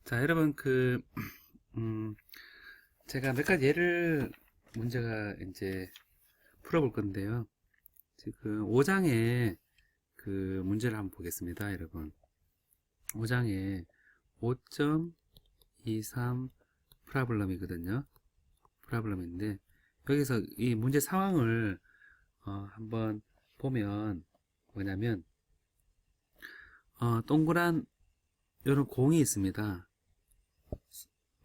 자, 여러분, 음, 제가 몇 가지 예를 문제가 이제 풀어볼 건데요. 지금 5장에 그 문제를 한번 보겠습니다, 여러분. 5장에 5.23 프라블럼이거든요. 프라블럼인데, 여기서 이 문제 상황을 한번 보면 뭐냐면, 동그란 이런 공이 있습니다.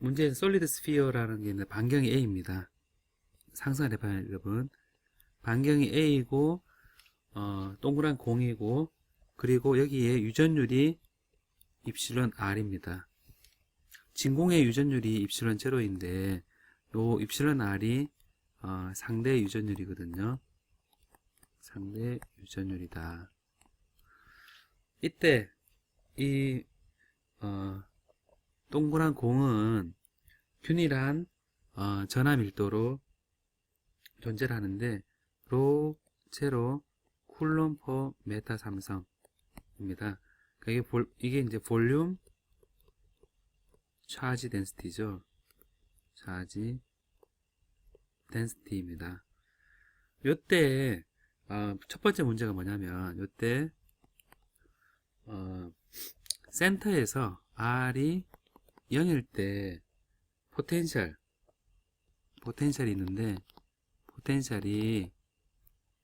문제는 솔리드 스피어라는 게 있는데 반경이 A입니다. 상상을 해봐요, 여러분. 반경이 A이고 동그란 공이고, 그리고 여기에 유전율이 입실론 R입니다. 진공의 유전율이 입실론 제로인데 요 입실론 R이 상대 유전율이거든요. 상대 유전율이다. 이때 이 동그란 공은 균일한 전하 밀도로 존재를 하는데 로 제로 쿨롬 퍼 메타 삼성입니다. 이게 이제 볼륨 차지 덴시티죠. 차지 덴시티입니다. 요때 첫 번째 문제가 뭐냐면 요때 센터에서 R이 0일 때 포텐셜이 있는데 포텐셜이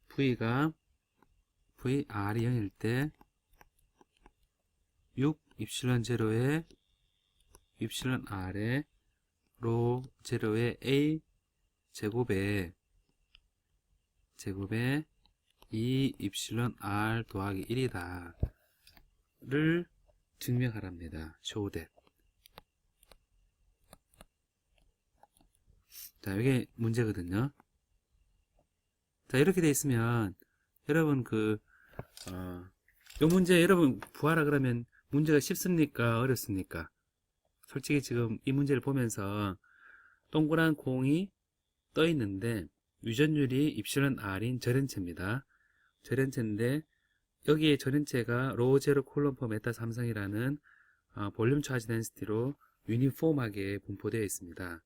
V가 R이 0일 때 6 입실론 제로에 입실론 R에 로 제로에 A 제곱에 2 입실론 R 더하기 1이다 를 증명하랍니다. show that. 자, 이게 문제거든요. 자, 이렇게 돼 있으면 여러분 요 문제 여러분 구하라 그러면 문제가 쉽습니까? 어렵습니까? 솔직히 지금 이 문제를 보면서 동그란 공이 떠 있는데 유전율이 입실론 R인 절연체입니다. 절연체인데 여기에 절연체가 로 제로 콜론 퍼 메타 삼성이라는 볼륨 차지 덴시티로 유니폼하게 분포되어 있습니다.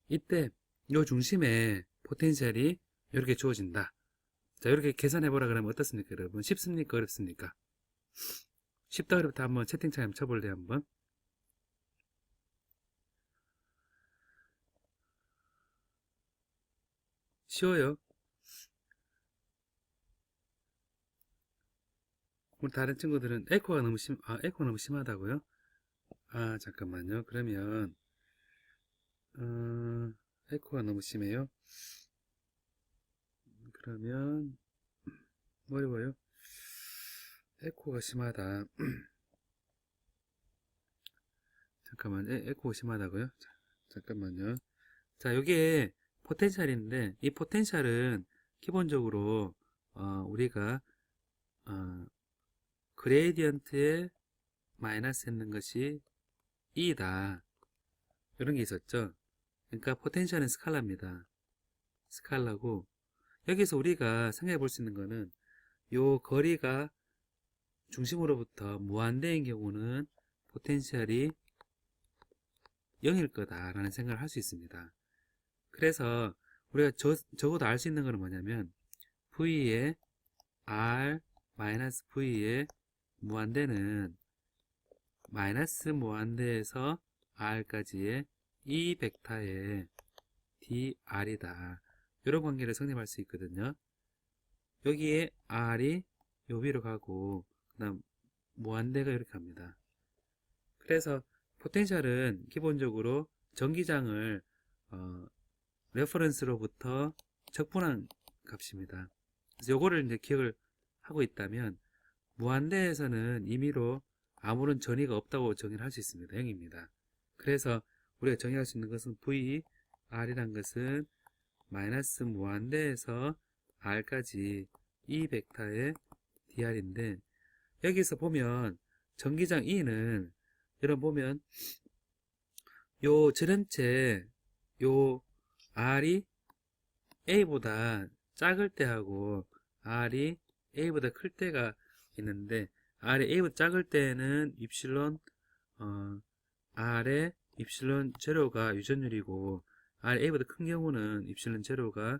이때 요 중심에 포텐셜이 이렇게 주어진다. 자, 이렇게 계산해 보라 그러면 어떻습니까, 여러분? 쉽습니까, 어렵습니까? 쉽다 어렵다 한번 채팅창에 쳐볼래요, 한번? 쉬워요. 우리 다른 친구들은 에코가 너무 심하다고요? 잠깐만요. 그러면 에코가 너무 심해요. 그러면 뭐 어려워요? 에코가 심하다. 잠깐만, 에코가 심하다고요? 자, 잠깐만요. 자, 여기에 포텐셜인데 이 포텐셜은 기본적으로 우리가 그레이디언트에 마이너스 했는 것이 E다. 이런 게 있었죠. 그러니까 포텐셜은 스칼라입니다. 스칼라고 여기서 우리가 생각해 볼 수 있는 거는 요 거리가 중심으로부터 무한대인 경우는 포텐셜이 0일 거다라는 생각을 할 수 있습니다. 그래서 우리가 적어도 알 수 있는 거는 뭐냐면 V의 R 마이너스 V의 무한대는 마이너스 무한대에서 R까지의 E 벡터의 dr이다. 이런 관계를 성립할 수 있거든요. 여기에 R이 요 위로 가고 그 다음 무한대가 이렇게 갑니다. 그래서 포텐셜은 기본적으로 전기장을 레퍼런스로부터 적분한 값입니다. 그래서 요거를 이제 기억을 하고 있다면 무한대에서는 임의로 아무런 전위가 없다고 정의를 할 수 있습니다. 0입니다. 그래서 우리가 정의할 수 있는 것은 V, R이란 것은 마이너스 무한대에서 R까지 E 벡터의 dr인데 여기서 보면 전기장 E는 여러분 보면 요 절연체 요 R이 A보다 작을 때하고 R이 A보다 클 때가 있는데 R이 A보다 작을 때는 입실론 R의 입실론 제로가 유전율이고 R A보다 큰 경우는 입실론 제로가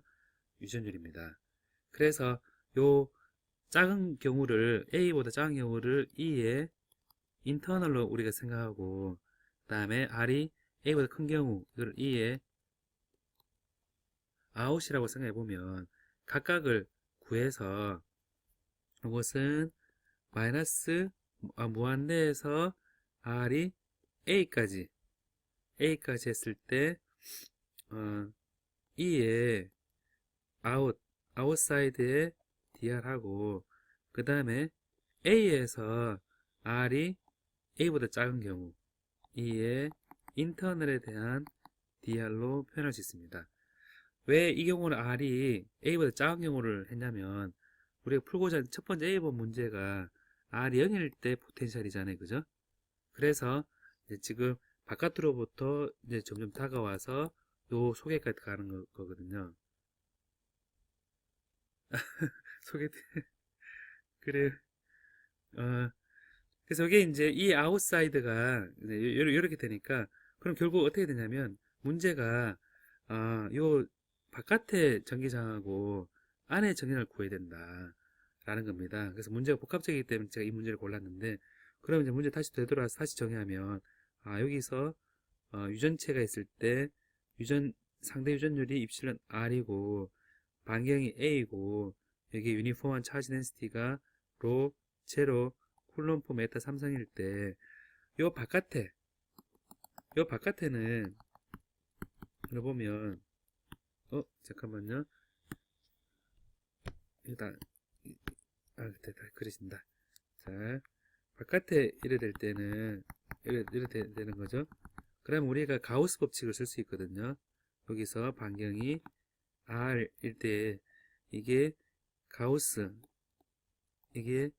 유전율입니다. 그래서 요 작은 경우를 A보다 작은 경우를 E의 인터널로 우리가 생각하고 그 다음에 R이 A보다 큰 경우 이걸 E의 아웃이라고 생각해 보면 각각을 구해서 이것은 마이너스 무한대에서 R이 A까지 했을 때 E의 아웃사이드에 DR하고 그 다음에 A에서 R이 A보다 작은 경우 E의 인터널에 대한 DR로 표현할 수 있습니다. 왜 이 경우는 R이 A보다 작은 경우를 했냐면 우리가 풀고자 하는 첫 번째 A번 문제가 R이 0일 때 포텐셜이잖아요. 그죠? 그래서 이제 지금 바깥으로부터 이제 점점 다가와서 요 소개까지 가는 거거든요. 소개, 그래, 그래서 이게 이제 이 아웃사이드가 이렇게 되니까 그럼 결국 어떻게 되냐면 문제가 요 바깥의 전기장하고 안의 전기장을 구해야 된다 라는 겁니다. 그래서 문제가 복합적이기 때문에 제가 이 문제를 골랐는데 그러면 이제 문제 다시 되돌아서 다시 정의하면 여기서 유전체가 있을 때 상대 유전율이 입실은 R이고 반경이 A고 여기 유니폼한 차지 덴시티가 로, 제로, 쿨론 포 메타 삼성일 때 요 바깥에는 이거 보면 잠깐만요. 일단 됐다 그러신다. 자, 바깥에 이래 될 때는 이래 되는 거죠. 그럼 우리가 가우스 법칙을 쓸 수 있거든요. 여기서 반경이 R일 때 이게 가우스 이게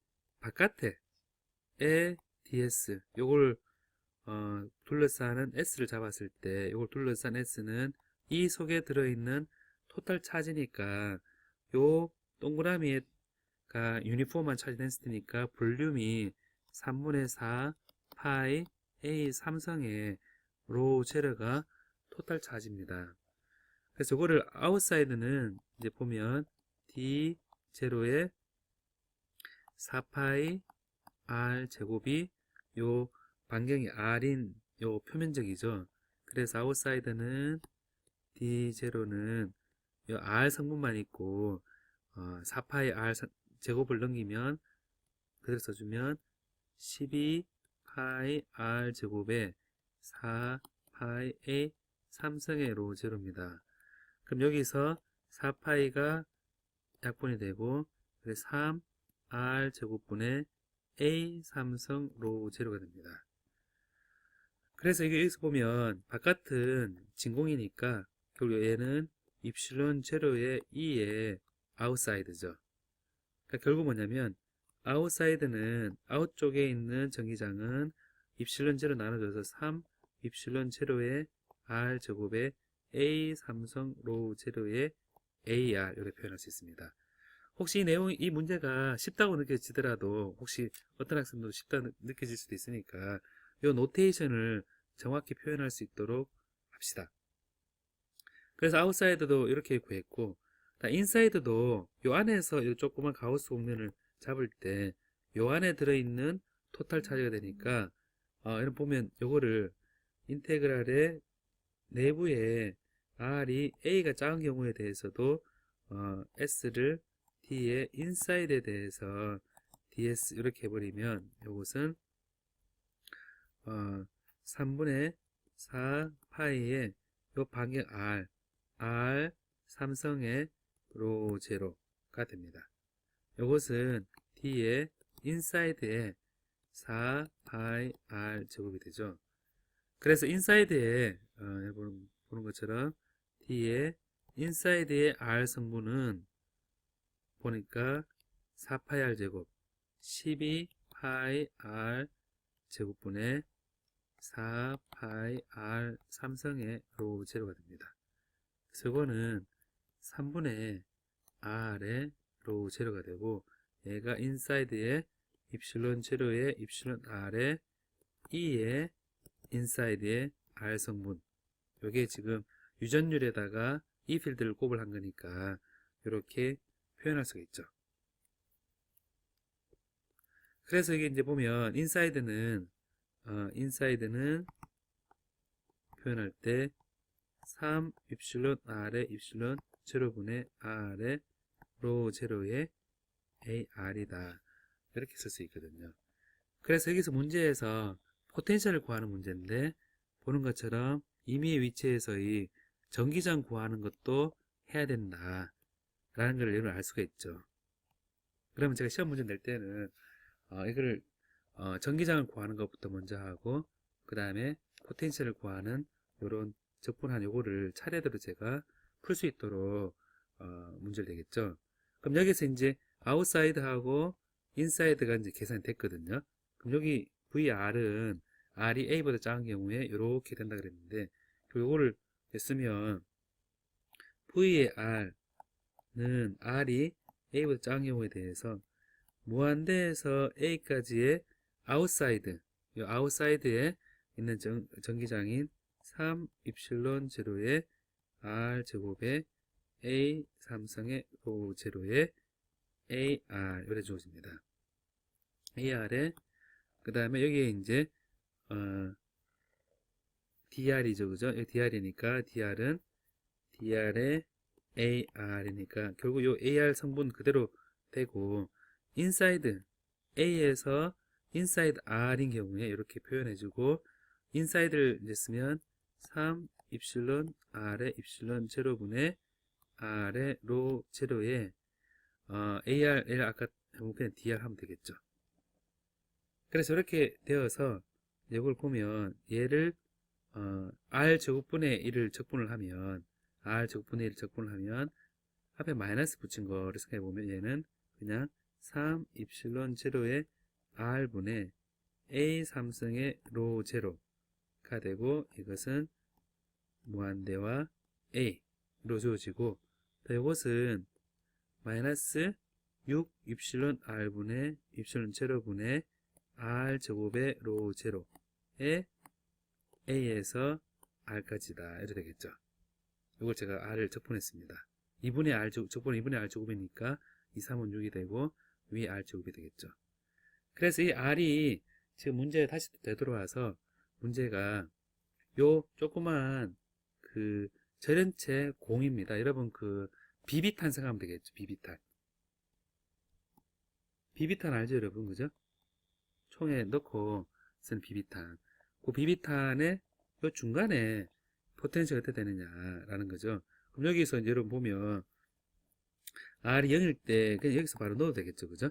바깥에 에 ds 요걸 둘러싸는 s를 잡았을 때 요걸 둘러싼 s는 이 속에 들어있는 토탈 차지니까 요 동그라미가 유니폼한 차지 덴시티니까 볼륨이 3분의 4 파이 a 삼성의 로 제로가 토탈 차지입니다. 그래서 이거를 아웃사이드는 이제 보면 d 제로의 4파이 r 제곱이 요 반경이 r인 요 표면적이죠. 그래서 아웃사이드는 d0는 요 r 성분만 있고 4파이 r 제곱을 넘기면 그대로 써주면 12파이 r 제곱에 4파이 a 3성의 로 제로입니다. 그럼 여기서 4파이가 약분이 되고 3r 제곱분의 a 삼성 로 제로가 됩니다. 그래서 이게 여기서 보면 바깥은 진공이니까 결국 얘는 입실론 제로의 2의 아웃사이드죠. 그러니까 결국 뭐냐면 아웃사이드는 아웃 쪽에 있는 전기장은 입실론 제로 나눠져서 3 입실론 제로의 r 제곱의 a 삼성 로 제로의 ar 이렇게 표현할 수 있습니다. 혹시 이 문제가 쉽다고 느껴지더라도 혹시 어떤 학생도 쉽다 느껴질 수도 있으니까 이 노테이션을 정확히 표현할 수 있도록 합시다. 그래서 아웃사이드도 이렇게 구했고 인사이드도 이 안에서 이 조그만 가우스 곡면을 잡을 때 이 안에 들어있는 토탈 차지가 되니까 이런 보면 요거를 인테그랄의 내부에 R이 A가 작은 경우에 대해서도 S를 T의 인사이드에 대해서 ds 이렇게 해버리면 이것은 3분의 4 파이의 요 반경 r 삼성의 로 제로가 됩니다. 이것은 t의 인사이드에 4 파이 r 제곱이 되죠. 그래서 인사이드에 보는 것처럼 t의 인사이드의 r 성분은 보니까 4파이 r 제곱 12파이 r 제곱분의 4파이 r 삼성의 로 제로가 됩니다. 그래서 이거는 3분의 r의 로 제로가 되고 얘가 인사이드의 입실론 제로의 입실론 r의 2의 inside의 R 성분. 요게 지금 유전율에다가 이 필드를 곱을 한 거니까 이렇게 표현할 수가 있죠. 그래서 이게 이제 보면 인사이드는 표현할 때 3 입실론 R의 입실론 제로분의 R의 로 제로의 AR이다. 이렇게 쓸 수 있거든요. 그래서 여기서 문제에서 포텐셜을 구하는 문제인데 보는 것처럼 임의의 위치에서의 전기장 구하는 것도 해야 된다. 라는 걸 예를 알 수가 있죠. 그러면 제가 시험 문제 낼 때는 이걸 전기장을 구하는 것부터 먼저 하고 그 다음에 포텐셜을 구하는 요런 적분한 요거를 차례대로 제가 풀 수 있도록 문제를 내겠죠. 그럼 여기서 이제 아웃사이드하고 인사이드가 이제 계산이 됐거든요. 그럼 여기 VR은 R이 A보다 작은 경우에 이렇게 된다 그랬는데 요거를 쓰면 V의 R는 R이 A보다 작은 경우에 대해서 무한대에서 A까지의 아웃사이드, 이 아웃사이드에 있는 전기장인 3 입실론 제로의 R 제곱의 A 삼성의 로 제로의 AR 이렇게 주어집니다. AR에 그 다음에 여기에 이제 DR이죠, 그죠? 여기 DR이니까 DR은 DR의 AR이니까 결국 요 AR 성분 그대로 되고 인사이드 A에서 인사이드 R인 경우에 이렇게 표현해주고 인사이드를 이제 쓰면 3 입실론 R의 입실론 제로분의 R의 로 제로의 AR 아까 그냥 DR 하면 되겠죠. 그래서 이렇게 되어서 이걸 보면 얘를 R 제곱분의 1을 적분을 하면 R 제곱분의 1을 적분을 하면 앞에 마이너스 붙인 거를 생각해 보면 얘는 그냥 3 입실론 제로의 R분의 A 삼성의 로 제로가 되고 이것은 무한대와 A로 주어지고 이것은 마이너스 6 입실론 R분의 입실론 제로분의 R 제곱의 로 제로의 A에서 R까지다. 이렇게 되겠죠. 이걸 제가 R을 적분했습니다. 2분의 R 적분 2분의 R 제곱이니까 2, 3은 6이 되고 위 R 제곱이 되겠죠. 그래서 이 R이 지금 문제에 다시 되돌아와서 문제가 요 조그만 그 절연체 공입니다. 여러분 그 비비탄 생각하면 되겠죠. 비비탄. 비비탄 알죠, 여러분? 그죠? 총에 넣고 쓰는 비비탄. 그 비비탄의 요 중간에 포텐셜이 어떻게 되느냐라는 거죠. 그럼 여기서 이제 여러분 보면 R이 0일 때 그냥 여기서 바로 넣어도 되겠죠. 그죠?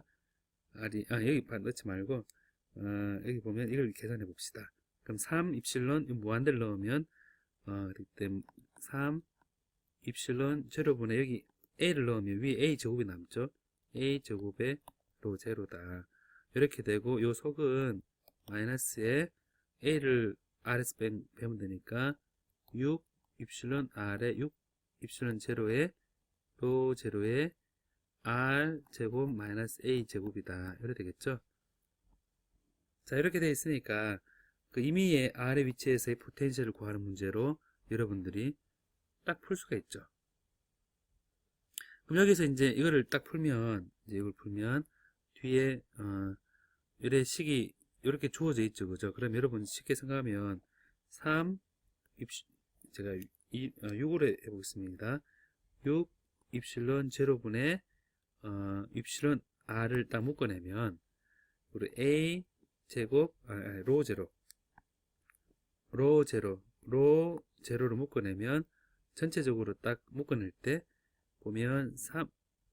여기 바로 넣지 말고 여기 보면 이걸 계산해 봅시다. 그럼 3 입실론 무한대를 넣으면 그때 3 입실론 제로분의 여기 A를 넣으면 위에 A 제곱이 남죠. A 제곱의 로 제로다. 이렇게 되고 요 속은 마이너스에 A를 R에서 빼면 되니까 6 입실론 R에 6 입실론 제로에 로 제로에 R 제곱 마이너스 A 제곱이다. 이렇게 되겠죠. 자, 이렇게 되어 있으니까 그 임의의 R의 위치에서의 포텐셜을 구하는 문제로 여러분들이 딱 풀 수가 있죠. 그럼 여기서 이제 이거를 딱 풀면 이걸 풀면 뒤에 이래 식이 이렇게 주어져 있죠, 그죠? 그럼 여러분 쉽게 생각하면 3 제가 6으로 해보겠습니다. 6 입실론 제로분의 입실론 R을 딱 묶어내면 우리 A 제곱 로 제로 로 제로를 묶어내면 전체적으로 딱 묶어낼 때 보면 3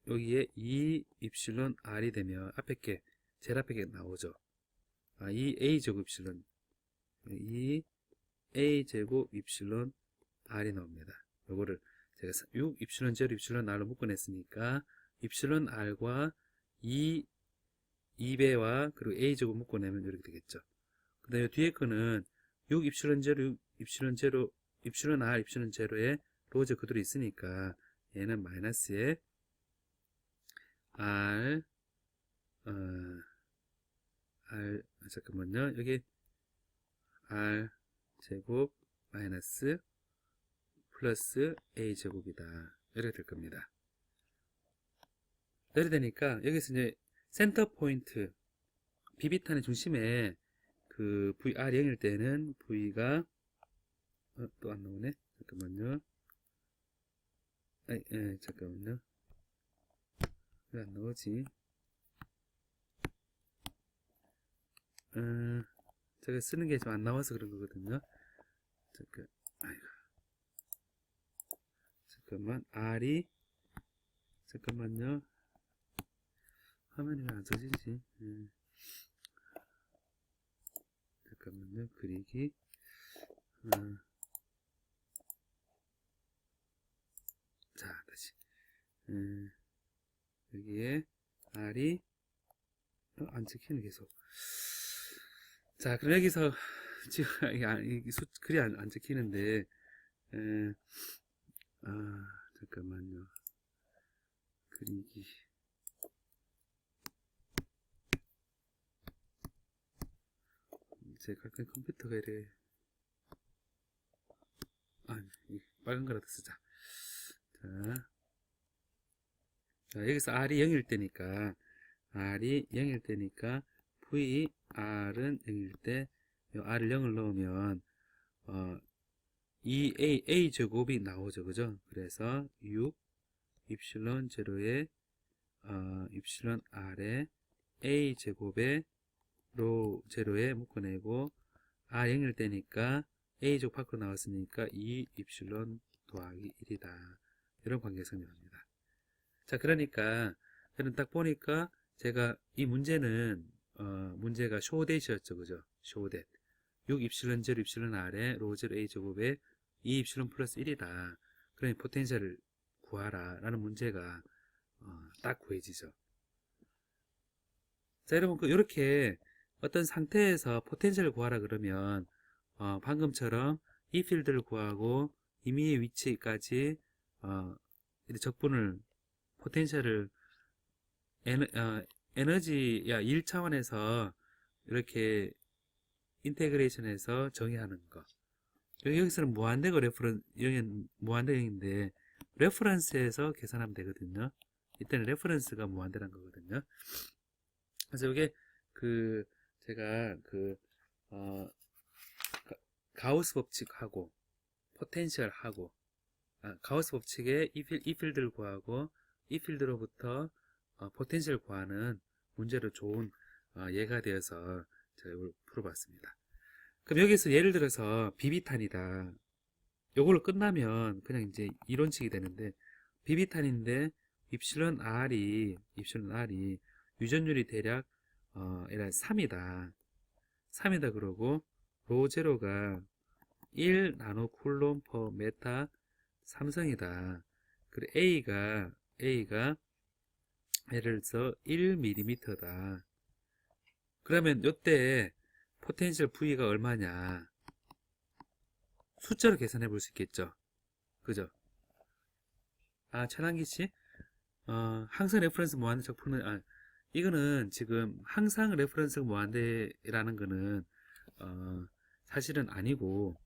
여기에 2 입실론 R이 되면 앞에 게 제일 앞에 게 나오죠. 2 A 제곱 입실론 2 A 제곱 입실론 R이 나옵니다. 요거를 제가 6 입실론 제로 입실론 R로 묶어냈으니까 입실론 R과 2배와 그리고 A 제곱 묶어내면 이렇게 되겠죠. 그 다음에 뒤에 거는 6 입실론 제로 입실론 제로 입실론 R 입실론 제로에 로제 그대로 있으니까 얘는 마이너스에 R 잠깐만요. 여기 R 제곱 마이너스 플러스 a 제곱이다. 이렇게 될 겁니다. 이렇게 되니까 여기서 이제 센터 포인트 비비탄의 중심에 그 VR 0일 때는 V가 또 안 나오네. 잠깐만요. 잠깐만요. 왜 안 나오지? 제가 쓰는 게 좀 안 나와서 그런 거거든요. 잠깐만. R이 잠깐만요. 화면이 왜 안 써지지? 잠깐만요. 그리기. 자, 다시. 여기에 R이 안 찍히는 계속. 자, 그럼 여기서 지금 글이 안 찍히는데, 잠깐만요. 그리기. 제 가끔 컴퓨터가 이래. 빨간 거라도 쓰자. 자, 여기서 R이 0일 때니까, VR은 0일 때, 요 R을 0을 넣으면, A 제곱이 나오죠. 그죠? 그래서 6, 입실론 제로에, 입실론 R에 A 제곱에, 로 제로에 묶어내고, R 0일 때니까, A 제곱 밖으로 나왔으니까 2 입실론 더하기 1이다. 이런 관계 성립합니다. 자, 그러니까 저는 딱 보니까 제가 이 문제는 문제가 쇼댓이었죠. 그죠? 쇼댓. 6 입실론 제로 입실론 R에 로 제로 A 제곱에 2 입실론 플러스 1이다. 그러니 포텐셜을 구하라 라는 문제가 딱 구해지죠. 자, 여러분 이렇게 어떤 상태에서 포텐셜을 구하라 그러면 방금처럼 이 필드를 구하고 임의의 위치까지 적분을 포텐셜을 에너지야 1차원에서 이렇게 인테그레이션해서 정의하는 거. 여기서는 무한대고 여기는 무한대인데 레퍼런스에서 계산하면 되거든요. 이때는 레퍼런스가 무한대란 거거든요. 그래서 이게 제가 가우스 법칙하고 포텐셜하고 가우스 법칙에 이 필드를 구하고 이 필드로부터 포텐셜 구하는 문제로 좋은 예가 되어서 제가 이걸 풀어봤습니다. 그럼 여기서 예를 들어서 비비탄이다. 요걸로 끝나면 그냥 이제 이론칙이 되는데 비비탄인데 입실론 R이 유전율이 대략 3이다. 3이다 그러고 로 제로가 1 나노쿨롬 퍼 메타 삼성이다. 그리고 A가 예를 들어서 1mm다. 그러면 요때 포텐셜 V가 얼마냐? 숫자로 계산해 볼 수 있겠죠. 그죠? 천한기 씨? 항상 레퍼런스 무한대 적분은, 이거는 지금 항상 레퍼런스가 무한대라는 거는, 사실은 아니고,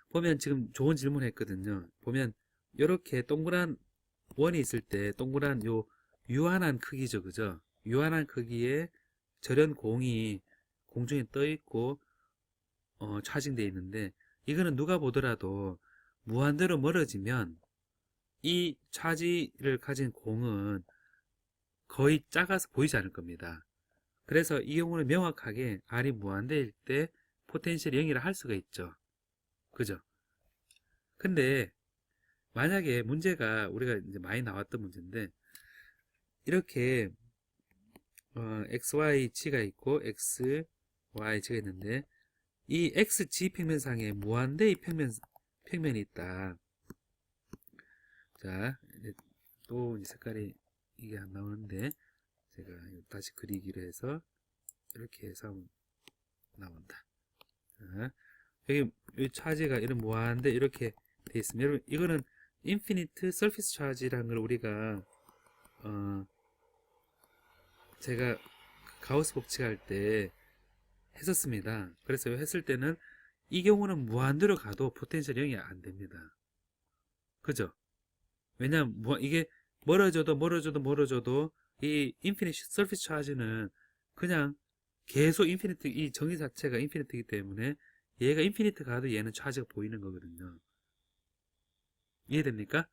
보면 지금 좋은 질문 했거든요. 보면, 요렇게 동그란 원이 있을 때, 동그란 유한한 크기죠. 그죠? 유한한 크기에 절연 공이 공중에 떠 있고, 차징되어 있는데, 이거는 누가 보더라도 무한대로 멀어지면 이 차지를 가진 공은 거의 작아서 보이지 않을 겁니다. 그래서 이 경우는 명확하게 R이 무한대일 때 포텐셜이 0이라 할 수가 있죠. 그죠? 근데 만약에 문제가 우리가 이제 많이 나왔던 문제인데 이렇게 XY치가 있고 XY치가 있는데 이 XG 평면상에 무한대의 평면이 있다. 자, 또 색깔이 이게 안 나오는데 제가 다시 그리기로 해서 이렇게 해서 하면 나온다. 자, 여기 이 차지가 이런 무한대 이렇게 돼 있으면 여러분 이거는 인피니트 서피스 차지라는 걸 우리가 제가 가우스 법칙할 때 했었습니다. 그래서 했을 때는 이 경우는 무한대로 가도 포텐셜 0이 안 됩니다. 그죠? 왜냐면 이게 멀어져도 이 인피니트 서피스 차지는 그냥 계속 인피니트, 이 정의 자체가 인피니트이기 때문에 얘가 인피니트 가도 얘는 차지가 보이는 거거든요. 이해됩니까?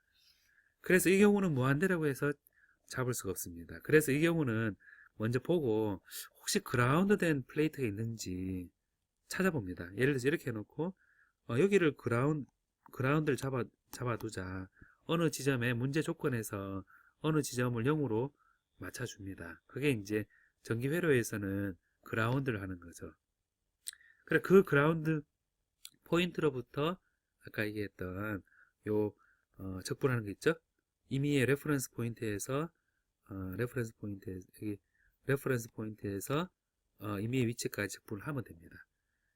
그래서 이 경우는 무한대라고 해서 잡을 수가 없습니다. 그래서 이 경우는 먼저 보고 혹시 그라운드 된 플레이트가 있는지 찾아봅니다. 예를 들어서 이렇게 해놓고 여기를 그라운드를 잡아두자. 어느 지점에 문제 조건에서 어느 지점을 0으로 맞춰줍니다. 그게 이제 전기 회로에서는 그라운드를 하는 거죠. 그래, 그 그라운드 포인트로부터 아까 얘기했던 요 적분하는 거 있죠? 임의의 레퍼런스 포인트에서 여기 레퍼런스 포인트에서 임의의 위치까지 적분을 하면 됩니다.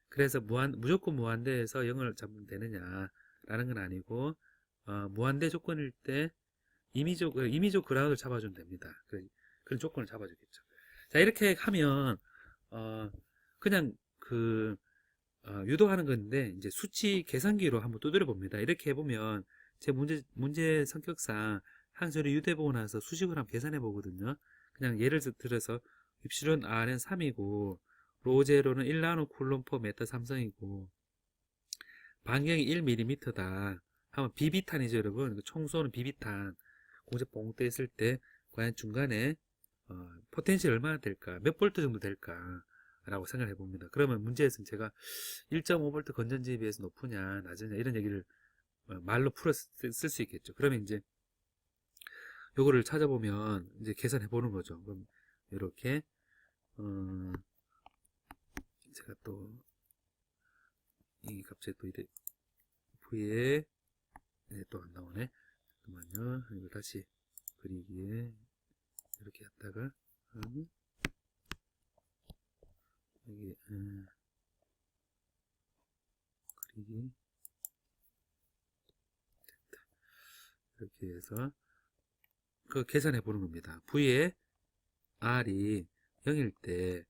그래서 무조건 무한대에서 0을 잡으면 되느냐라는 건 아니고 무한대 조건일 때 임의적 그라운드를 잡아주면 됩니다. 그런 조건을 잡아주겠죠. 자, 이렇게 하면 그냥 유도하는 건데 이제 수치 계산기로 한번 두드려 봅니다. 이렇게 해보면 제 문제 성격상 항저를 유도해보고 나서 수식을 한번 계산해 보거든요. 그냥 예를 들어서 입실은 R은 3이고 로제로는 1나노 쿨롬 퍼 메타 삼성이고 반경이 1mm다 하면 비비탄이죠, 여러분. 총 쏘는 비비탄 공세 뽕 떠있을 때 과연 중간에 포텐셜 얼마나 될까, 몇 볼트 정도 될까 라고 생각을 해봅니다. 그러면 문제에서는 제가 1.5V 건전지에 비해서 높으냐 낮으냐 이런 얘기를 말로 풀어 쓸 수 있겠죠. 그러면 이제 요거를 찾아보면 이제 계산해 보는 거죠. 그럼 이렇게 제가 또 이 갑자기 또 이래 V에 또 안 나오네. 잠깐만요. 이거 다시 그리기에 이렇게 했다가 여기 그리기 됐다. 이렇게 해서 그 계산해 보는 겁니다. V에 R이 0일 때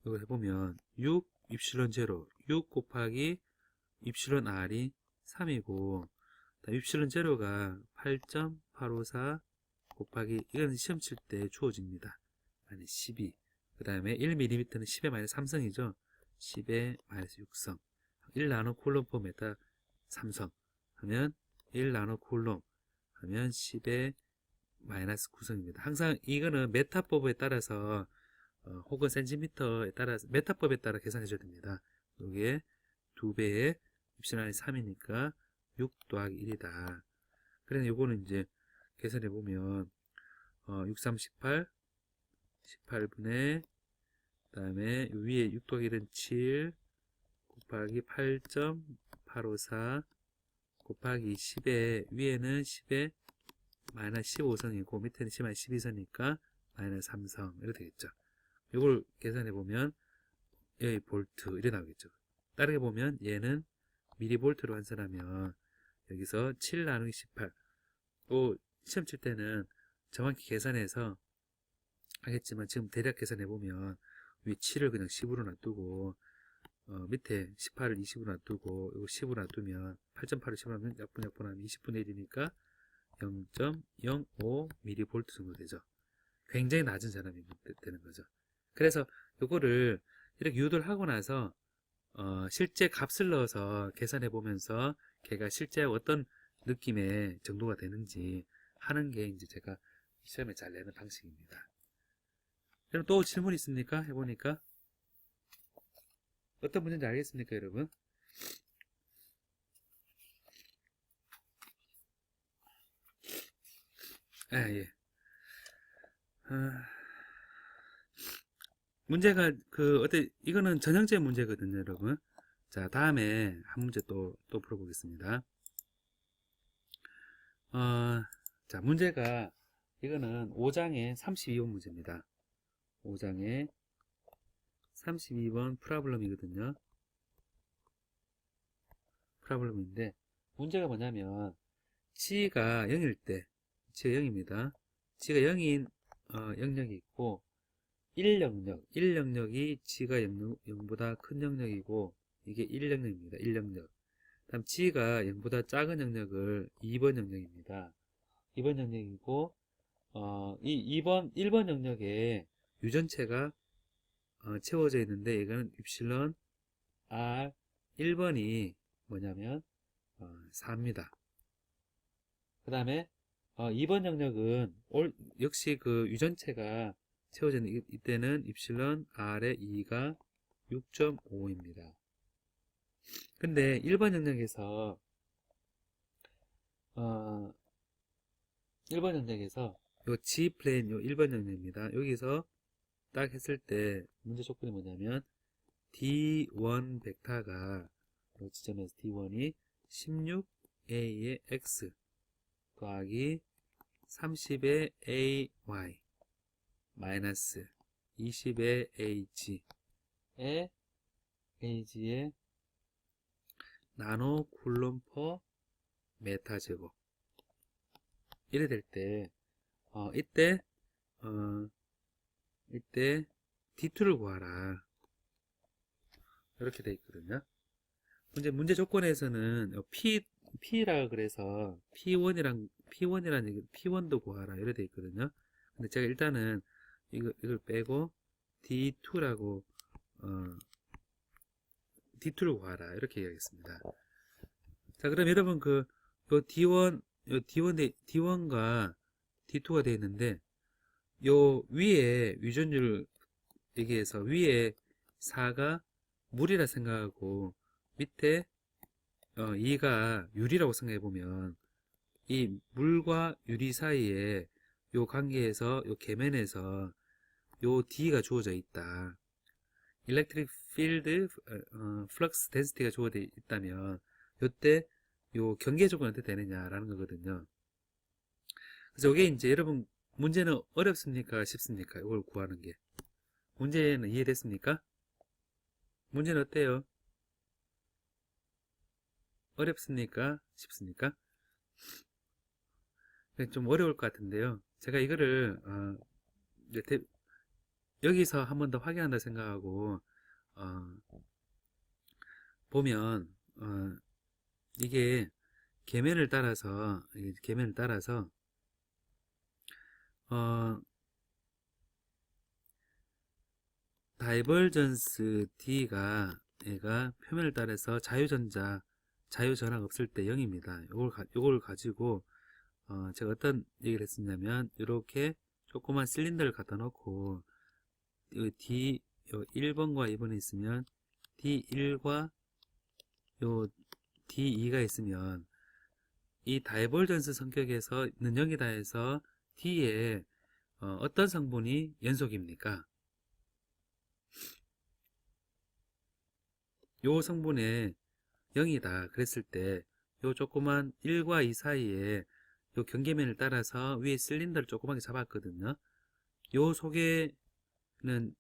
이걸 해보면 6 입실론 제로 6 곱하기 입실론 R이 3이고 입실론 제로가 8.854 곱하기 이건 시험 칠 때 주어집니다. 마이너스 12. 그 다음에 1mm는 10의 마이너스 3성이죠. 10의 마이너스 6성. 1나노 쿨롬 퍼 메타 3성 하면 1나노 쿨롬 하면 10의 마이너스 9성입니다. 항상 이거는 메타법에 따라서 혹은 센티미터에 따라서 메타법에 따라 계산해 줘야 됩니다. 여기에 2배의 입실안이 3이니까 6 더하기 1이다. 그래서 요거는 이제 계산해 보면 6, 3, 18 18분의 그 다음에 위에 6 더하기 1은 7 곱하기 8.854 곱하기 10에 위에는 10에 마이너스 15성이고 밑에는 10 마이너스 12성이니까 마이너스 3성 이렇게 되겠죠. 이걸 계산해 보면 여기 볼트 이렇게 나오겠죠. 다르게 보면 얘는 미리볼트로 환산하면 여기서 7 나누기 18 또 시험 칠 때는 정확히 계산해서 하겠지만 지금 대략 계산해 보면 위 7을 그냥 10으로 놔두고 밑에 18을 20으로 놔두고 이거 10으로 놔두면 8.8을 10으로 놔두면 약분하면 20분의 1이니까 0.05mV 정도 되죠. 굉장히 낮은 전압이 되는 거죠. 그래서 이거를 이렇게 유도를 하고 나서 실제 값을 넣어서 계산해 보면서 걔가 실제 어떤 느낌의 정도가 되는지 하는 게 이제 제가 시험에 잘 내는 방식입니다. 그럼 또 질문 있습니까? 해보니까 어떤 문제인지 알겠습니까, 여러분? 예. 문제가 이거는 전형적 문제거든요, 여러분. 자, 다음에 한 문제 또 풀어보겠습니다. 자, 문제가 이거는 5장의 32번 문제입니다. 5장의 32번 프라블럼이거든요. 프라블럼인데 문제가 뭐냐면 G가 0일 때 G가 0입니다. G가 0인 영역이 있고 1영역이 G가 0보다 큰 영역이고 이게 1 영역입니다. 1 영역. 다음 G가 0보다 작은 영역을 2번 영역입니다. 2번 영역이고, 이 1번 영역에 유전체가 채워져 있는데, 이거는 입실론 R 1번이 뭐냐면 4입니다. 그 다음에 2번 영역은 역시 그 유전체가 채워져 있는 이때는 입실론 R의 2가 6.5입니다. 근데 1번 영역에서 1번 영역에서 요 G 플레인 요 1번 영역입니다. 여기서 딱 했을 때 문제 조건이 뭐냐면 D1 벡터가 요 지점에서 D1이 16A의 X 더하기 30의 AY 마이너스 20의 AG의 나노 쿨롬 퍼 메타 제곱 이래 될 때 이때 D2를 구하라 이렇게 돼 있거든요. 문제 조건에서는 P라 그래서 P1도 구하라 이래 돼 있거든요. 근데 제가 일단은 이걸 빼고 D2라고 D2를 구하라 이렇게 얘기하겠습니다. 자, 그럼 여러분 요 D1과 D2가 되어 있는데 요 위에 유전율 얘기해서 위에 4가 물이라 생각하고 밑에 2가 유리라고 생각해 보면 이 물과 유리 사이에 요 관계에서 요 계면에서 요 D가 주어져 있다. 일렉트릭 필드 플럭스 덴시티가 주어져 있다면 요때 요 경계 조건이 어떻게 되느냐라는 거거든요. 그래서 이게 이제 여러분 문제는 어렵습니까? 쉽습니까? 이걸 구하는 게. 문제는 이해됐습니까? 문제는 어때요? 어렵습니까? 쉽습니까? 좀 어려울 것 같은데요. 제가 이거를 여기서 한 번 더 확인한다 생각하고 보면 이게 계면을 따라서 다이버전스 D가 얘가 표면을 따라서 자유전화가 없을 때 0입니다. 요걸 가지고 제가 어떤 얘기를 했었냐면 이렇게 조그만 실린더를 갖다 놓고 요 1번과 2번이 있으면 D1과 요 D2가 있으면 이 다이버전스 성격에서 있는 0이다 해서 D에 어떤 성분이 연속입니까? 요 성분에 0이다 그랬을 때 요 조그만 1과 2 사이에 요 경계면을 따라서 위에 실린더를 조그맣게 잡았거든요. 요 속에는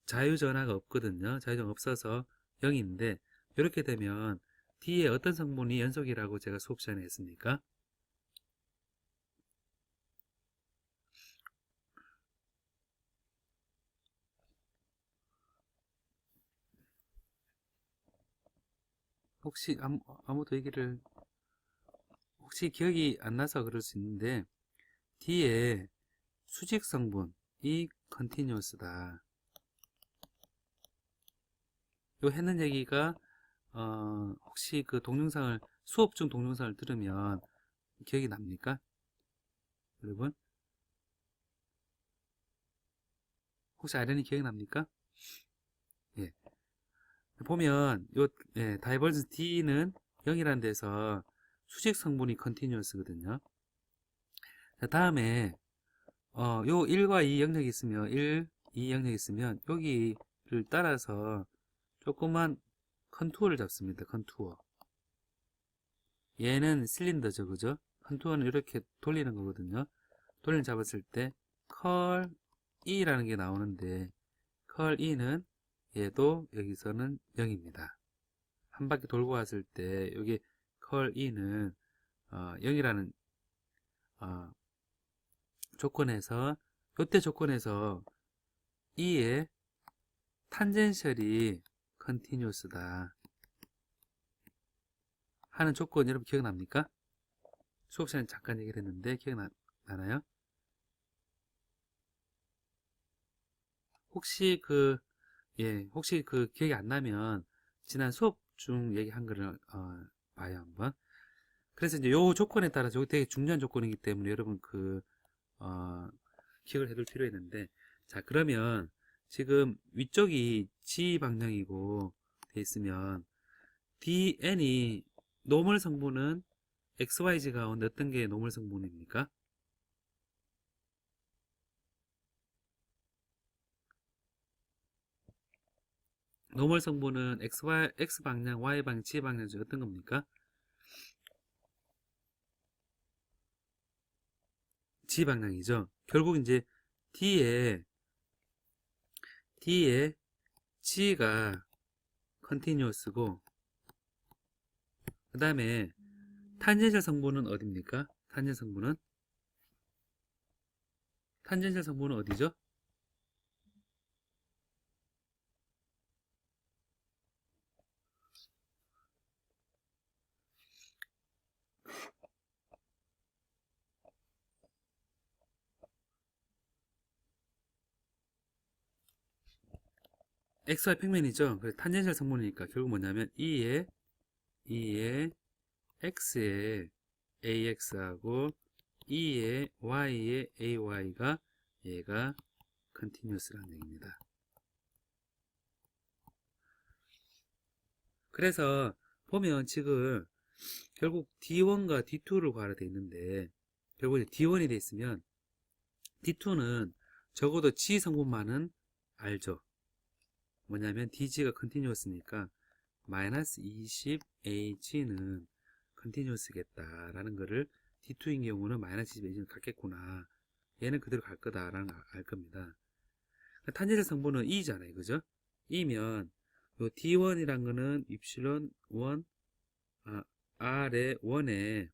자유전화가 없거든요. 자유전화가 없어서 0인데 이렇게 되면 D에 어떤 성분이 연속이라고 제가 수업 시간에 했습니까? 혹시 아무도 얘기를 혹시 기억이 안 나서 그럴 수 있는데 D에 수직 성분이 컨티뉴어스다. 요 했는 얘기가 혹시 그 동영상을 수업 중 동영상을 들으면 기억이 납니까? 여러분? 혹시 아련이 기억이 납니까? 예. 보면 요 다이버전스 D는 0이라는 데서 수직 성분이 컨티뉴어스거든요. 자, 다음에 요 1과 2 영역이 있으면 1, 2 영역이 있으면 여기를 따라서 조그만 컨투어를 잡습니다. 컨투어. 얘는 실린더죠, 그죠? 컨투어는 이렇게 돌리는 거거든요. 돌리는 잡았을 때 컬 E라는 게 나오는데 컬 E는 얘도 여기서는 0입니다. 한 바퀴 돌고 왔을 때 여기 컬 E는 0이라는 조건에서 요때 조건에서 E의 탄젠셜이 컨티뉴어스다. 하는 조건 여러분 기억납니까? 수업 시간에 잠깐 얘기를 했는데 기억나나요? 혹시 혹시 기억이 안 나면 지난 수업 중 얘기한 거를 봐요 한번. 그래서 이제 요 조건에 따라서 이거 되게 중요한 조건이기 때문에 여러분 어, 기억을 해둘 필요 있는데, 자 그러면 지금 위쪽이 G 방향이고 돼 있으면 DN이 노멀 성분은 XYZ 가운데 어떤 게 노멀 성분입니까? 노멀 성분은 X 방향, Y 방향, Z 방향 중 어떤 겁니까? G 방향이죠. 결국 이제 D에 G가 컨티뉴어스고, 그 다음에 탄젠셜 성분은 어디입니까? 탄젠셜 성분은 어디죠? XY 평면이죠. 그래서 탄젠셜 성분이니까 결국 뭐냐면 E에 X에 AX하고 E에 Y에 AY가 얘가 컨티뉴어스라는 얘기입니다. 그래서 보면 지금 결국 D1과 D2를 구하라 돼 있는데, 결국 이제 D1이 돼 있으면 D2는 적어도 G 성분만은 알죠. 뭐냐면 DG가 컨티뉴어스니까 마이너스 20AG는 컨티뉴어스겠다라는 거를, D2인 경우는 마이너스 20AG는 같겠구나, 얘는 그대로 갈 거다라는 걸 알 겁니다. 탄젠셜 성분은 E잖아요, 그죠? E면 요 D1이란 거는 입실론 1, R의 1에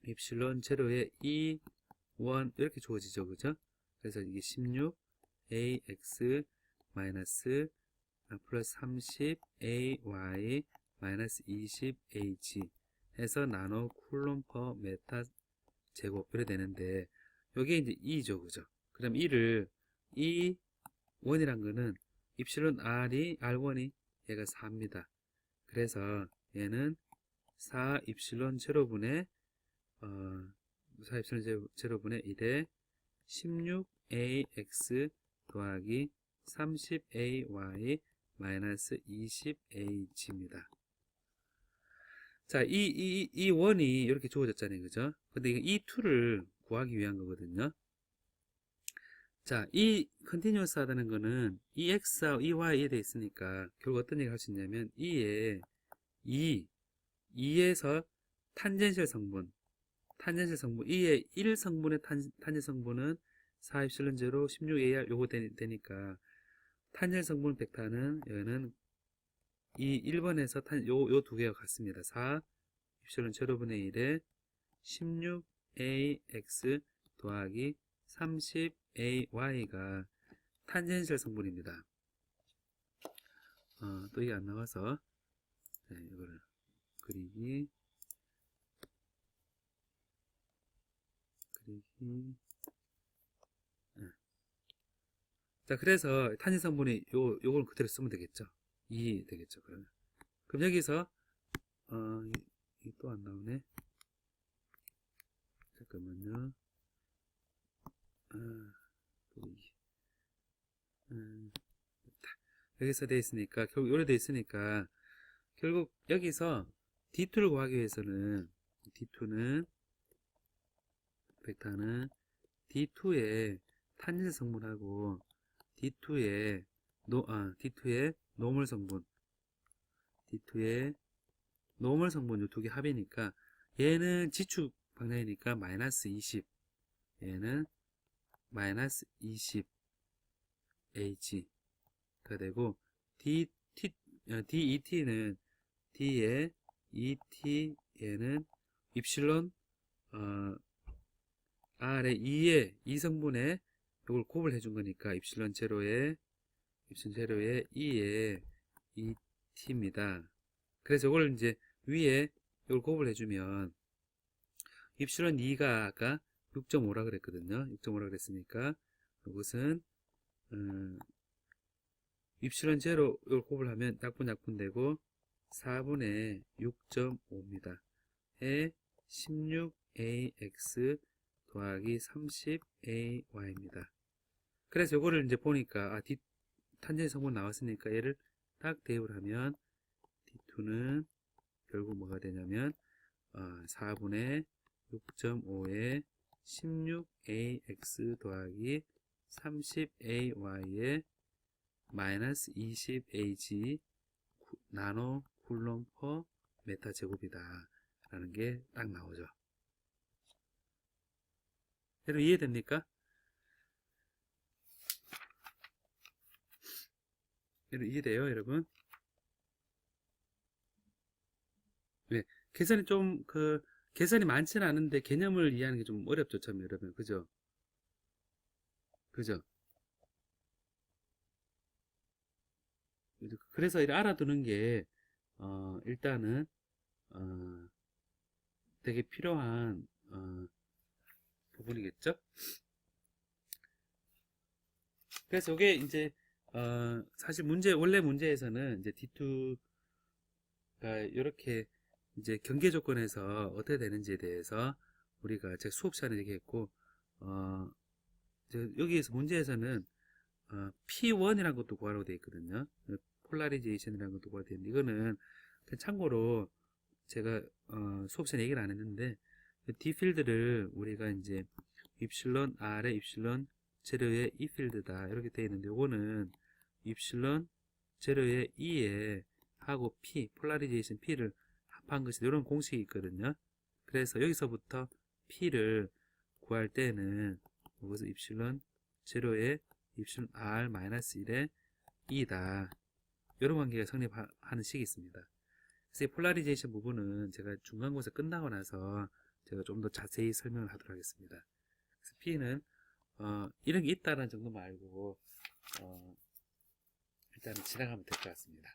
입실론 제로에 E1 이렇게 주어지죠, 그죠? 그래서 이게 16AX 마이너스 플러스 30 AY 마이너스 20 AG 해서 나노 쿨롬 퍼 메타 제곱 이래 되는데, 요게 이제 E죠, 그죠? 그럼 E를 E1이란 거는 입실론 R1이 얘가 4입니다. 그래서 얘는 4 입실론 제로분의 4 입실론 제로분의 1에 16AX 더하기 30AY 마이너스 20AG입니다. 자, 이 원이 이렇게 주어졌잖아요, 그죠? 근데 이 2를 구하기 위한 거거든요. 자, 이 컨티뉴어스 하다는 거는 이 X와 이 Y에 돼 있으니까 결국 어떤 얘기 할 수 있냐면, E에 2에서 탄젠셜 성분, E의 1 성분의 탄젠 성분은 4 입실론 제로 16AR 요거 되니까 탄젠 성분 벡터는 여기는 이 1번에서 요 두 개가 같습니다. 4 입실론 제로분의 1에 16AX 더하기 30AY가 탄젠셜 성분입니다. 또 이게 안 나와서 이거를 그리기. 자, 그래서 탄젠 성분이 요걸 그대로 쓰면 되겠죠. 2 되겠죠. 그럼 여기서 또 안 나오네. 잠깐만요. 여기서 돼 있으니까, 결국 요래 돼 있으니까, 결국 여기서 D2를 구하기 위해서는 D2는 벡터는 D2의 탄젠 성분하고 D2의 노멀 성분, D2의 노멀 성분 요 두 개 합이니까, 얘는 지축 방향이니까 마이너스 20, 얘는 마이너스 20 H가 되고, DET는 D의 ET 얘는 입실론 R의 2 성분에 이걸 곱을 해준 거니까 입실론 제로에 2의 ET입니다. 그래서 이걸 이제 위에 이걸 곱을 해주면 입실은 2가 아까 6.5라 그랬거든요. 6.5라 그랬으니까 이것은 입실은 제로 이걸 곱을 하면 약분되고 4분의 6.5입니다. 에 16ax 더하기 30ay입니다. 그래서 요거를 이제 보니까 탄젠트 성분 나왔으니까 얘를 딱 대입을 하면 D2는 결국 뭐가 되냐면 4분의 6.5에 16ax 더하기 30ay에 마이너스 20ag 나노 쿨롬 퍼 메타 제곱이다 라는 게 딱 나오죠. 여러분 이해됩니까? 여러분 이해돼요 여러분? 네, 계산이 좀 계산이 많지는 않은데 개념을 이해하는 게 좀 어렵죠 참 여러분. 그죠? 그죠? 그래서 이렇게 알아두는 게 일단은 되게 필요한 부분이겠죠? 그래서 이게 이제 사실 원래 문제에서는 이제 D2가 이렇게 이제 경계 조건에서 어떻게 되는지에 대해서 우리가 제가 수업 시간에 얘기했고 여기에서 문제에서는 P1이라는 것도 구하라고 되어 있거든요. 폴라리제이션이라는 것도 구하라고 되어 있는데 이거는 참고로 제가 수업 시간에 얘기를 안 했는데 D 필드를 우리가 이제 입실론 R에 입실론 제로의 E 필드다 이렇게 되어 있는데 이거는 입실론 제로의 E에 하고 P 폴라리제이션 P를 합한 것이 이런 공식이 있거든요. 그래서 여기서부터 P를 구할 때는 이것을 입실론 제로의 입실론 R 마이너스 1의 E다 이런 관계가 성립하는 식이 있습니다. 그래서 이 폴라리제이션 부분은 제가 중간고사 끝나고 나서 제가 좀 더 자세히 설명을 하도록 하겠습니다. 그래서 P는 이런 게 있다는 정도만 알고 일단은 지나가면 될 것 같습니다.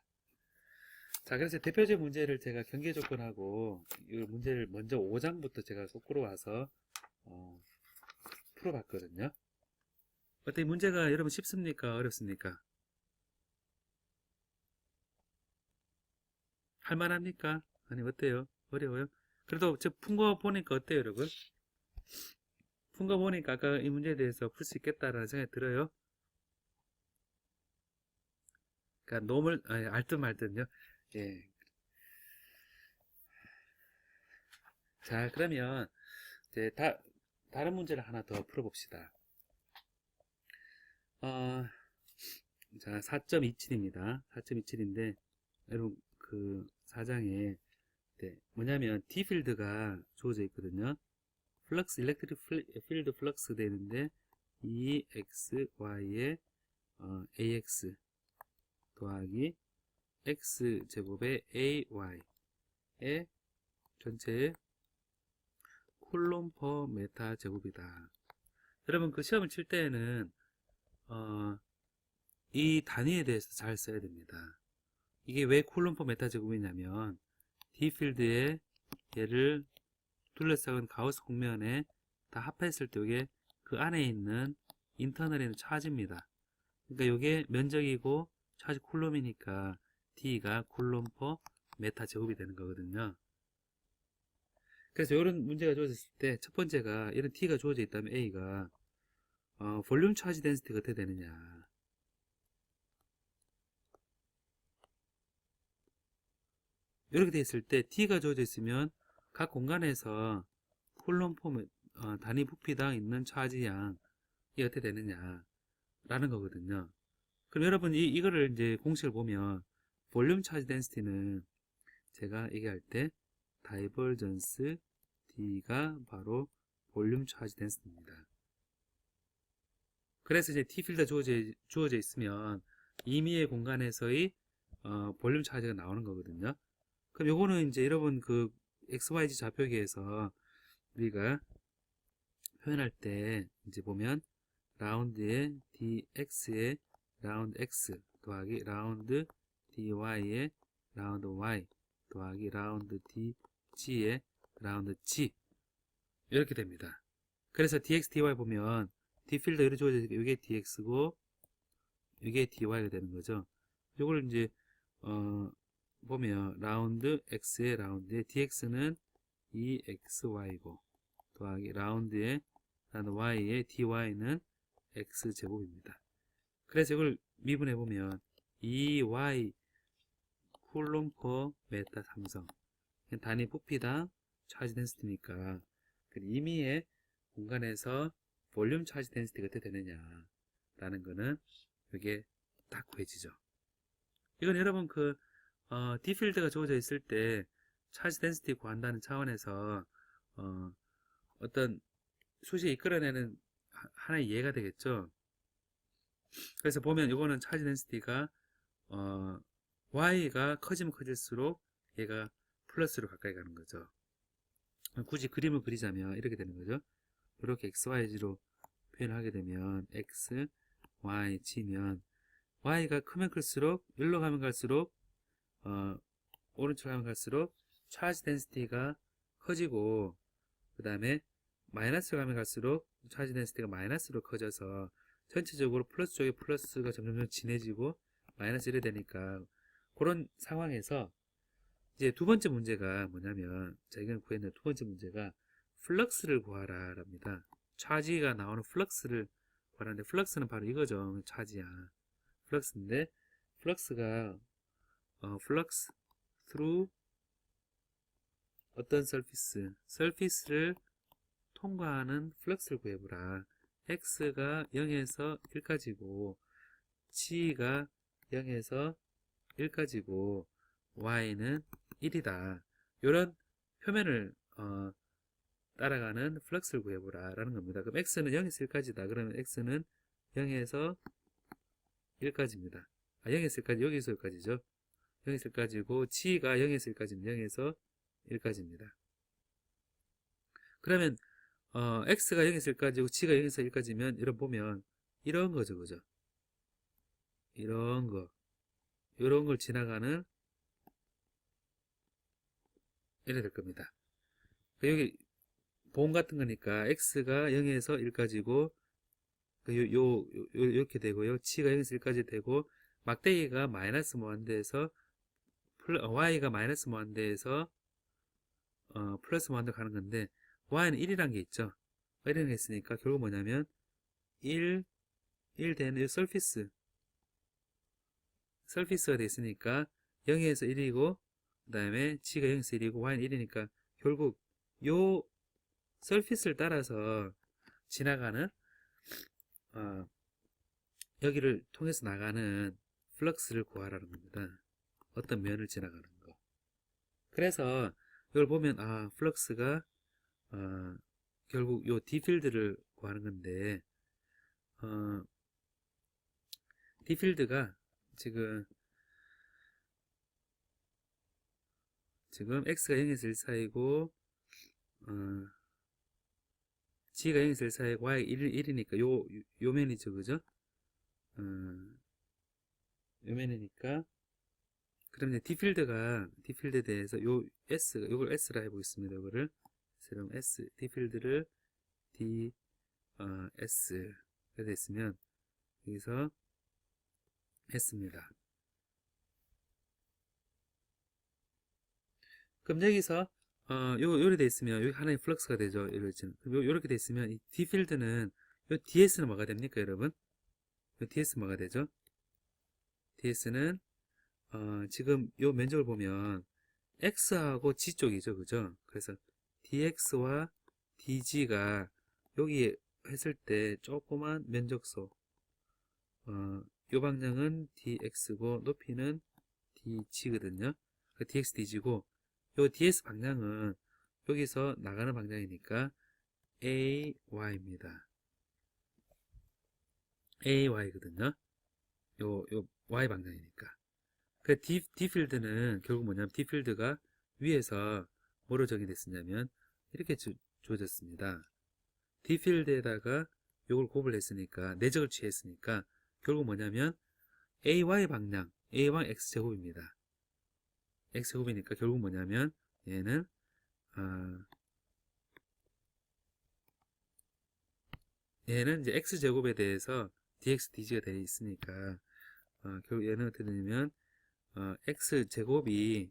자, 그래서 대표적 문제를 제가 경계 조건하고 이 문제를 먼저 5장부터 제가 거꾸로 와서 풀어봤거든요. 어때 문제가 여러분 쉽습니까? 어렵습니까? 할만합니까? 아니 어때요? 어려워요? 그래도 저 푼 거 보니까 어때요 여러분? 푼 거 보니까 아까 이 문제에 대해서 풀 수 있겠다라는 생각이 들어요? 그러니까 알듯말듯요. 예. 자, 그러면 이제 다른 문제를 하나 더 풀어봅시다. 자, 4.27입니다. 4.27인데 여러분 그 4장에 뭐냐면 D 필드가 주어져 있거든요. 플럭스 일렉트릭 필드 플럭스 되는데 EXY에 AX 더하기 X 제곱의 AY의 전체 쿨롬 퍼 메타 제곱이다. 여러분 그 시험을 칠 때에는 이 단위에 대해서 잘 써야 됩니다. 이게 왜 쿨롬 퍼 메타 제곱이냐면 D 필드에 얘를 둘러싸은 가우스 공면에 다 합했을 때 이게 그 안에 있는 인터널에 있는 차지입니다. 그러니까 이게 면적이고 차지 쿨롬이니까 D가 쿨롬 퍼 메타 제곱이 되는 거거든요. 그래서 이런 문제가 주어졌을 때 첫 번째가 이런 T가 주어져 있다면 A가 볼륨 차지 덴시티가 어떻게 되느냐. 이렇게 되어 있을 때 T가 주어져 있으면 각 공간에서 쿨롬 퍼 단위 부피당 있는 차지 양이 어떻게 되느냐 라는 거거든요. 그럼 여러분 이거를 이제 공식을 보면 볼륨 차지 덴시티는 제가 얘기할 때 다이버전스 D가 바로 볼륨 차지 덴시티입니다. 그래서 이제 T 필드가 주어져 있으면 임의의 공간에서의 볼륨 차지가 나오는 거거든요. 그럼 요거는 이제 여러분 그 XYZ 좌표기에서 우리가 표현할 때 이제 보면 라운드의 dx의 라운드 x 더하기 라운드 dy의 라운드 y 더하기 라운드 dy G에 라운드 G 이렇게 됩니다. 그래서 dx, dy 보면 d 필드 이렇게 주어져 있으니까 이게 dx고 이게 dy가 되는 거죠. 이걸 이제 보면 라운드 x의 라운드에 dx는 2xy고 더하기 라운드에 y의 dy는 x제곱입니다. 그래서 이걸 미분해 보면 2y 쿨롬 퍼 메타 삼성 단위 부피당 차지 덴시티니까 임의의 공간에서 볼륨 차지 덴시티가 어떻게 되느냐 라는 거는 이게 딱 구해지죠. 이건 여러분 D 필드가 주어져 있을 때 차지 덴시티 구한다는 차원에서 어떤 수식이 이끌어내는 하나의 이해가 되겠죠. 그래서 보면 이거는 차지 덴시티가 y가 커지면 커질수록 얘가 플러스로 가까이 가는 거죠. 굳이 그림을 그리자면 이렇게 되는 거죠. 이렇게 xyz로 표현을 하게 되면 x, y, g면 y가 크면 클수록 일로 가면 갈수록 오른쪽으로 가면 갈수록 차지 덴시티가 커지고 그 다음에 마이너스로 가면 갈수록 차지 덴시티가 마이너스로 커져서 전체적으로 플러스 쪽에 플러스가 점점 진해지고 마이너스 1이 되니까 그런 상황에서 이제 두 번째 문제가 뭐냐면 저희가 구했는 두 번째 문제가 플럭스를 구하라 랍니다. 차지가 나오는 플럭스를 구하라는데 플럭스는 바로 이거죠. 차지야. 플럭스인데 플럭스가 플럭스 through 어떤 서피스를 통과하는 플럭스를 구해보라. x가 0에서 1까지고 g가 0에서 1까지고 y는 1이다. 이런 표면을 따라가는 플럭스를 구해보라 라는 겁니다. 그럼 x는 0에서 1까지다. 그러면 x는 0에서 1까지입니다. 0에서 1까지, 여기서 1까지죠. 0에서 1까지고 g가 0에서 1까지는 0에서 1까지입니다. 그러면 x가 0에서 1까지고 g가 0에서 1까지면 이런 보면 이런 거죠. 그죠? 이런 걸 지나가는 이래 될 겁니다. 여기 보험 같은 거니까 x가 0에서 1까지고 이렇게 되고요. g가 0에서 1까지 되고 막대기가 마이너스 무한대에서 y가 마이너스 무한대에서 플러스 무한대 가는 건데 y는 1이란 게 있죠. 1이라는 게 있으니까 결국 뭐냐면 1 되는 이 서피스가 돼 있으니까 0에서 1이고 그 다음에 g가 0에서 1이고 y는 1이니까 결국 요 서피스를 따라서 지나가는 여기를 통해서 나가는 플럭스를 구하라는 겁니다. 어떤 면을 지나가는 거. 그래서 이걸 보면 플럭스가 결국 요 D 필드를 구하는 건데 D 필드가 지금 x가 0에서 1 사이고 g가 0에서 1 사이고 y가 1이니까 요 면이죠. 그죠? 요 면이니까 그럼 이제 D 필드에 대해서 요걸 S라 해보겠습니다. 요거를 그럼 D 필드를 S 가 됐으면 여기서 S입니다. 그럼 여기서 요렇게 돼 있으면 여기 하나의 플럭스가 되죠. 요렇게 돼 있으면 이 D 필드는 요 DS는 뭐가 됩니까, 여러분? 요 DS 뭐가 되죠? DS는 지금 요 면적을 보면 X하고 G 쪽이죠. 그죠? 그래서 DX와 DG가 여기 했을 때 조그만 면적소 요 방향은 DX고 높이는 DG거든요. DX, DG고 요 DS 방향은 여기서 나가는 방향이니까 AY입니다. AY거든요. 요 Y 방향이니까. 그 D 필드는 결국 뭐냐면 D 필드가 위에서 뭐로 정의됐었냐면 이렇게 주어졌습니다. D 필드에다가 요걸 곱을 했으니까 내적을 취했으니까 결국 뭐냐면 AY 방향 A방 X제곱입니다. X제곱이니까 결국 뭐냐면 얘는 얘는 이제 x제곱에 대해서 dx dg가 되어 있으니까 결국 얘는 어떻게 되냐면 x제곱이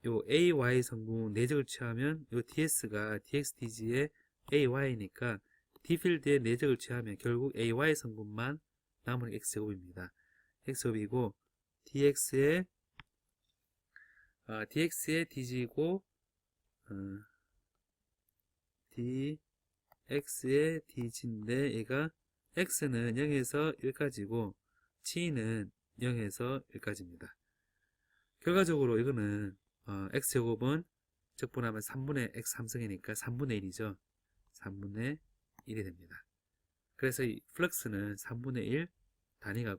요 ay 성분 내적을 취하면 요 ds가 dx dg의 ay니까 d 필드의 내적을 취하면 결국 ay 성분만 남은 x제곱입니다. x제곱이고 dx의 dg고 dx의 dg인데 얘가 x는 0에서 1까지고 g는 0에서 1까지입니다. 결과적으로 이거는 x제곱은 적분하면 3분의 x 3승이니까 3분의 1이죠. 3분의 1이 됩니다. 그래서 이 플럭스는 3분의 1 단위가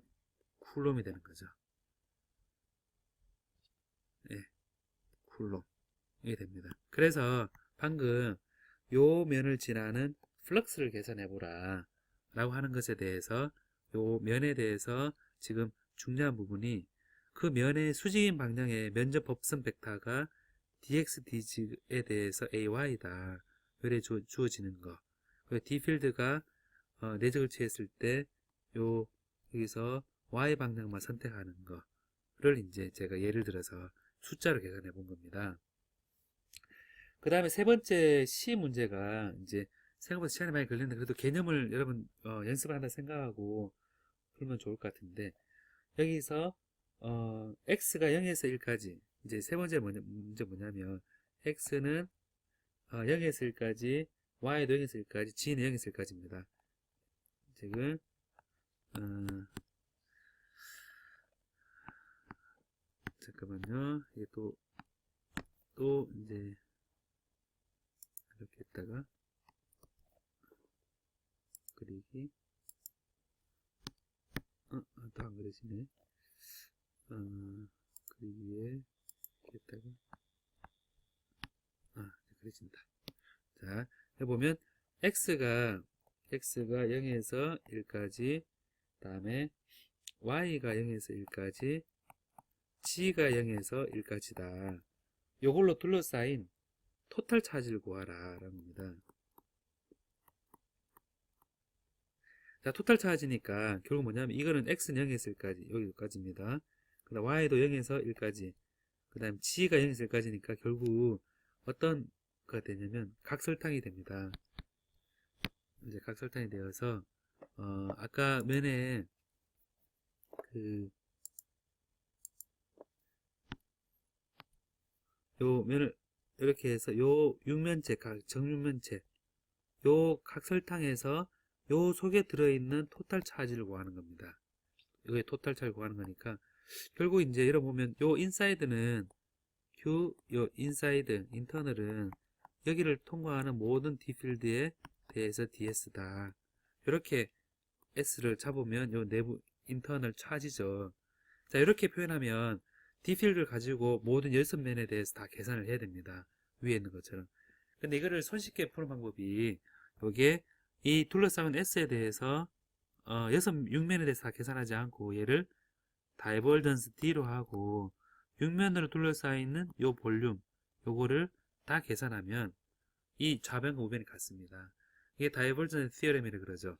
쿨롬이 되는 거죠. 네, 쿨롬이 됩니다. 그래서 방금 요 면을 지나는 플럭스를 계산해 보라 라고 하는 것에 대해서 요 면에 대해서 지금 중요한 부분이 그 면의 수직인 방향의 면적 법선 벡터가 dx, dg에 대해서 ay다. 이래 주어지는 거. 그리고 d 필드가 내적을 취했을 때 요 여기서 y 방향만 선택하는 거를 이제 제가 예를 들어서 숫자로 계산해 본 겁니다. 그 다음에 세 번째 C 문제가 이제 생각보다 시간이 많이 걸리는데 그래도 개념을 여러분 연습을 한다 생각하고 풀면 좋을 것 같은데 여기서 x가 0에서 1까지 이제 세 번째 문제 뭐냐면 x는 0에서 1까지 y도 0에서 1까지 g는 0에서 1까지입니다. 지금 잠깐만요. 이게 또 이제 이렇게 했다가 그리기 또 안 그려지네. 그리기에 이렇게 했다가 그려진다. 자, 해보면 x가 0에서 1까지 다음에 y가 0에서 1까지 g가 0에서 1까지다. 요걸로 둘러싸인 토탈 차지를 구하라 라는 겁니다. 자, 토탈 차지니까 결국 뭐냐면 이거는 x는 0에서 1까지 여기까지입니다. 그 다음 y도 0에서 1까지 그 다음 g가 0에서 1까지니까 결국 어떤 가 되냐면 각설탕이 됩니다. 이제 각설탕이 되어서 아까 면에 요 면을 이렇게 해서 요 육면체 정육면체 요 각설탕에서 요 속에 들어있는 토탈 차지를 구하는 겁니다. 이게 토탈 차지를 구하는 거니까 결국 이제 여러분 보면 요 인사이드는 요 인사이드 인터널은 여기를 통과하는 모든 D 필드에 대해서 DS다. 이렇게 S를 잡으면 요 내부 인터널 차지죠. 자, 이렇게 표현하면 D 필드를 가지고 모든 6면에 대해서 다 계산을 해야 됩니다. 위에 있는 것처럼. 근데 이거를 손쉽게 푸는 방법이 여기에 이 둘러싸인 S에 대해서 6면에 대해서 다 계산하지 않고 얘를 다이버전스 D로 하고 6면으로 둘러싸여있는 요 볼륨 요거를 다 계산하면 이 좌변과 우변이 같습니다. 이게 다이버전스 티어렘이라 그러죠.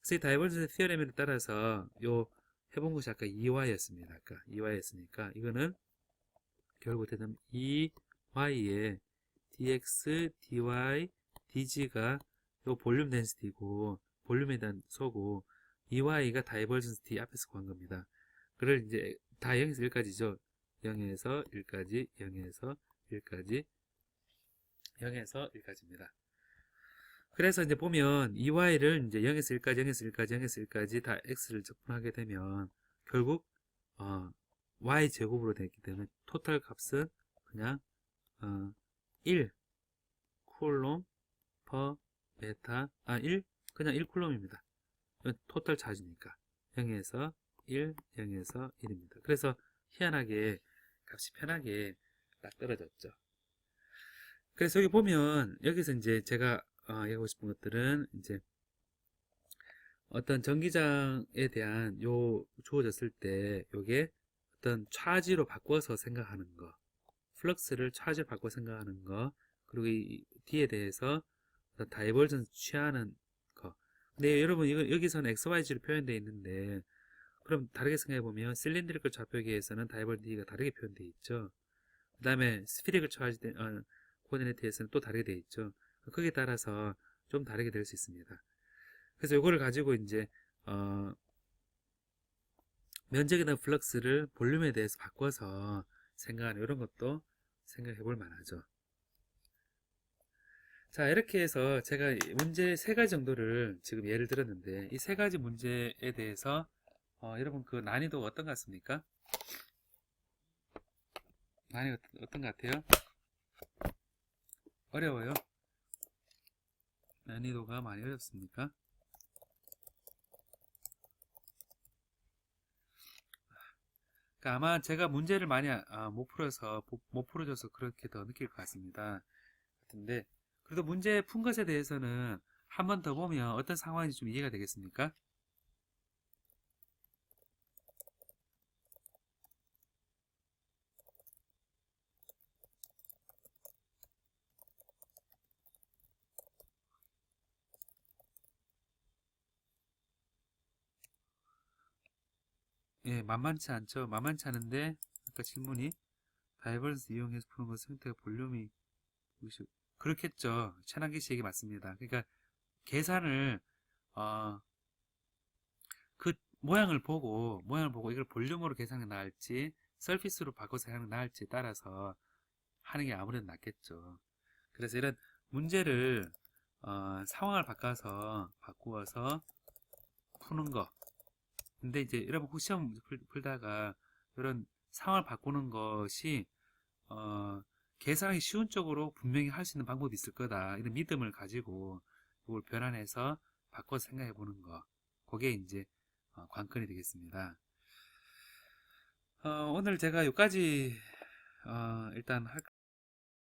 그래서 이 다이버전스 티어렘에 따라서 요 해본 것이 아까 2y였습니다. 아까 2y였으니까 이거는 결국 되면 2y에 dx, dy, dg가 요 볼륨 덴시티고 볼륨에 대한 소고 2y가 다이버전스 t 앞에서 구한 겁니다. 그걸 이제 다 0에서 1까지죠. 0에서 1까지, 0에서 1까지, 0에서 1까지입니다. 그래서 이제 보면 2y를 이제 0에서 1까지, 0에서 1까지, 0에서 1까지 다 x를 적분하게 되면 결국 y 제곱으로 되기 때문에 토탈 값은 그냥 1 쿨롬 퍼 메타 1 그냥 1 쿨롬입니다. 토탈 차지니까 0에서 1, 0에서 1입니다. 그래서 희한하게 값이 편하게 딱 떨어졌죠. 그래서 여기 보면 여기서 이제 제가 얘기하고 싶은 것들은 이제 어떤 전기장에 대한 주어졌을 때 요게 어떤 차지로 바꿔서 생각하는 거 플럭스를 차지로 바꿔 생각하는 거 그리고 이 D에 대해서 다이버전스 취하는 거. 근데 여러분 이거 여기서는 XYZ로 표현되어 있는데 그럼 다르게 생각해 보면 실린드리컬 좌표기에서는 다이버전 D가 다르게 표현되어 있죠. 그 다음에 스피리컬 코디네이트에서는 또 다르게 되어 있죠. 거기에 따라서 좀 다르게 될 수 있습니다. 그래서 이거를 가지고 이제 면적이나 플럭스를 볼륨에 대해서 바꿔서 생각하는 이런 것도 생각해 볼 만하죠. 자, 이렇게 해서 제가 문제 세 가지 정도를 지금 예를 들었는데 이 세 가지 문제에 대해서 여러분 그 난이도가 어떤 것 같습니까? 난이도 어떤 것 같아요? 어려워요? 난이도가 많이 어렵습니까? 그러니까 아마 제가 문제를 많이 못 풀어줘서 그렇게 더 느낄 것 같습니다. 근데 그래도 문제 푼 것에 대해서는 한 번 더 보면 어떤 상황인지 좀 이해가 되겠습니까? 예, 만만치 않죠. 만만치 않은데 아까 질문이 다이버전스 이용해서 푸는 것 생태가 볼륨이 60 그렇겠죠. 최단계 씨 얘기 맞습니다. 그러니까 계산을 어, 그 모양을 보고 이걸 볼륨으로 계산이 나을지 서피스로 바꿔서 하는 게 나을지 따라서 하는 게 아무래도 낫겠죠. 그래서 이런 문제를 상황을 바꾸어서 푸는 거. 근데 이제 여러분 혹시 시험 풀다가 이런 상황을 바꾸는 것이 계산하기 쉬운 쪽으로 분명히 할 수 있는 방법이 있을 거다. 이런 믿음을 가지고 이걸 변환해서 바꿔서 생각해 보는 거. 그게 이제 관건이 되겠습니다. 오늘 제가 여기까지 일단